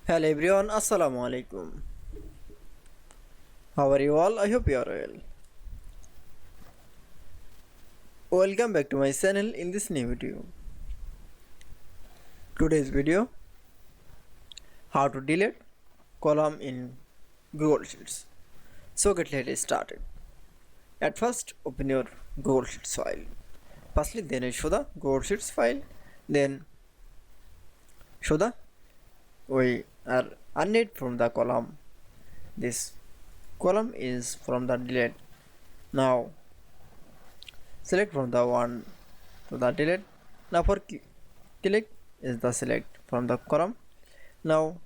Hello everyone, Assalamu Walaikum. How are you all? I hope you are well. Welcome back to my channel in this new video. Today's video, how to delete column in Google Sheets. So let's started. At first, open your Google Sheets file. Firstly, then I show the Google Sheets file. Then show the we are unread from the column. This column is from the delete. Now select from the one to the delete. Now for click is the select from the column. Now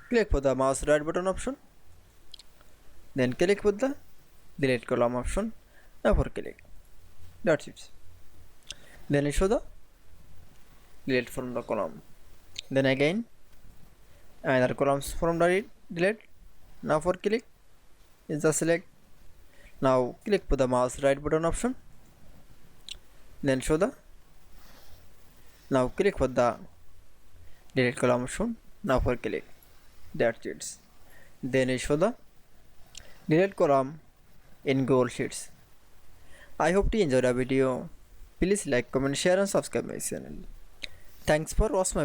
click for the mouse right button option. Then click with the delete column option. Now for click. That's it. Then I show the delete from the column. Then again another columns from the delete. Now for click is the select. Now click for the mouse right button option. Then show the now click for the delete column option. Now for click. That's it. Then I show the delete column in Google Sheets. I hope you enjoyed the video. Please like, comment, share and subscribe my channel. Thanks for watching my